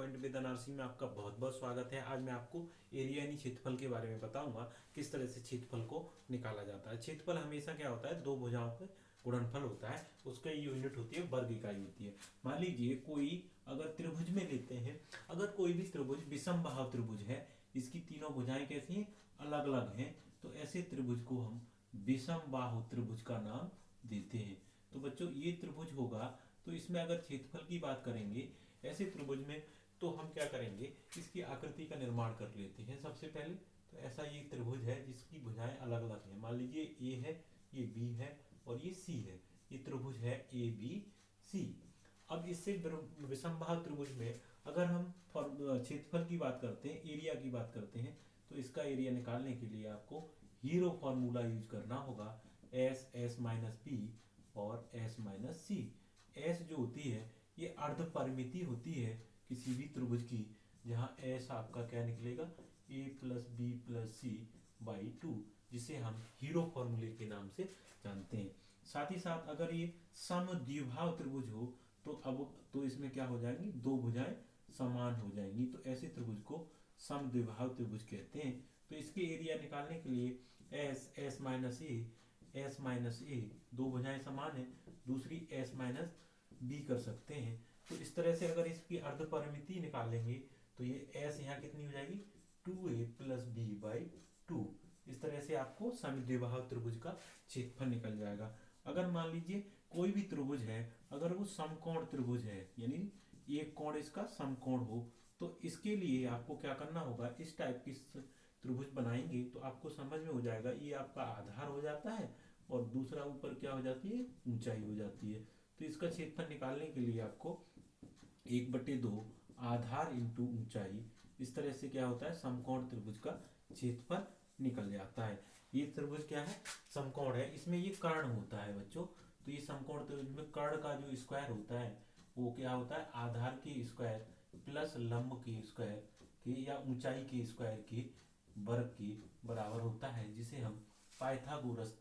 Point with NRC में आपका बहुत बहुत स्वागत है। आज मैं आपको एरिया यानी क्षेत्रफल के बारे में बताऊंगा किस तरह से क्षेत्रफल को निकाला जाता है। क्षेत्रफल हमेशा क्या होता है, दो भुजाओं का गुणनफल होता है। उसका यूनिट होती है वर्ग इकाई होती है। मान लीजिए कोई अगर त्रिभुज में लेते हैं, अगर कोई भी त्रिभुज विषम बाहु त्रिभुज है, इसकी तीनों भुजाएं कैसी हैं, अलग अलग हैं, तो ऐसे त्रिभुज को हम विषम बाहु त्रिभुज का नाम देते हैं। तो बच्चों ये त्रिभुज होगा, तो इसमें अगर क्षेत्रफल की बात करेंगे ऐसे त्रिभुज में, तो हम क्या करेंगे, इसकी आकृति का निर्माण कर लेते हैं। सबसे पहले तो ऐसा ये त्रिभुज है जिसकी भुजाएं अलग अलग हैं। मान लीजिए ए है, ये बी है और ये सी है। ये त्रिभुज है ए बी सी। अब इससे विषमबाहु त्रिभुज में अगर हम क्षेत्रफल की बात करते हैं, एरिया की बात करते हैं, तो इसका एरिया निकालने के लिए आपको हीरो फॉर्मूला यूज करना होगा, एस एस माइनस बी और एस माइनस सी। एस जो होती है ये अर्ध परिमिति होती है किसी भी त्रिभुज की, जहाँ एस आपका क्या निकलेगा, a plus b plus c by two, जिसे हम हीरो फॉर्मूले के नाम से जानते हैं। साथ ही साथ अगर ये समद्विबाहु त्रिभुज हो तो इसमें क्या हो जाएंगी, दो भुजाएं समान हो जाएंगी, तो ऐसे त्रिभुज को समद्विबाहु त्रिभुज कहते हैं। तो इसके एरिया निकालने के लिए एस एस माइनस ए, दो भुजाएं समान है, दूसरी एस माइनस बी कर सकते हैं। तो इस तरह से अगर इसकी अर्ध परिमिति निकालेंगे तो ये एस यहाँ कितनी हो जाएगी, 2a plus B by two. इस तरह से आपको समद्विबाहु त्रिभुज का क्षेत्रफल निकल जाएगा। अगर मान लीजिए कोई भी त्रिभुज है, अगर वो समकोण त्रिभुज है, यानी एक कोण इसका समकोण हो, तो इसके लिए आपको क्या करना होगा, इस टाइप की त्रिभुज बनाएंगे तो आपको समझ में हो जाएगा। ये आपका आधार हो जाता है और दूसरा ऊपर क्या हो जाती है, ऊंचाई हो जाती है। तो इसका क्षेत्रफल निकालने के लिए आपको 1/2 आधार इंटू ऊंचाई, इस तरह से क्या होता है, समकोण त्रिभुज का क्षेत्रफल निकल जाता है। ये त्रिभुज क्या है, समकोण है, इसमें ये कर्ण होता है बच्चों। तो ये समकोण त्रिभुज में कर्ण का जो स्क्वायर होता है वो क्या होता है, आधार के स्क्वायर प्लस लंब के स्क्वायर के या ऊंचाई के स्क्वायर के वर्ग के बराबर होता है, जिसे हम पाइथागोरस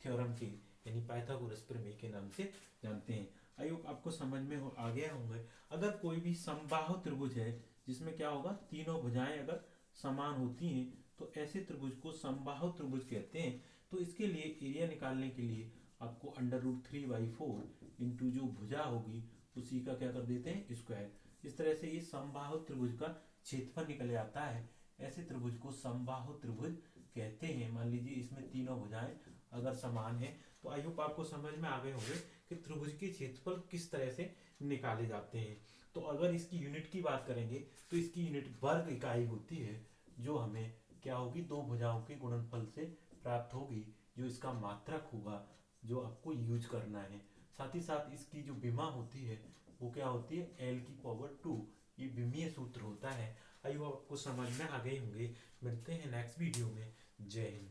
थ्योरम के यानी पाइथागोरस प्रमेय के नाम से जानते हैं। आई होप आपको समझ में आ गया होंगे। अगर कोई भी समबाहु त्रिभुज है जिसमें क्या होगा, तीनों भुजाएं अगर समान होती हैं, तो ऐसे त्रिभुज को समबाहु त्रिभुज कहते हैं। तो इसके लिए एरिया निकालने के लिए आपको √3/4 इंटू जो भुजा होगी उसी का क्या कर देते हैं, स्क्वायर। इस तरह से ये समबाहु त्रिभुज का क्षेत्रफल निकल जाता है। ऐसे त्रिभुज को समबाहु त्रिभुज कहते हैं। मान लीजिए इसमें तीनों भुजाएं अगर समान है, तो आई होप आपको समझ में आ गए होंगे कि त्रिभुज के क्षेत्रफल किस तरह से निकाले जाते हैं। तो अगर इसकी यूनिट की बात करेंगे तो इसकी यूनिट वर्ग इकाई होती है, जो हमें क्या होगी, दो भुजाओं के गुणनफल से प्राप्त होगी, जो इसका मात्रक होगा, जो आपको यूज करना है। साथ ही साथ इसकी जो विमा होती है वो क्या होती है, L⁻²। ये विमीय सूत्र होता है। आई होप आपको समझ में आ गए होंगे। मिलते हैं नेक्स्ट वीडियो में। जय हिंद।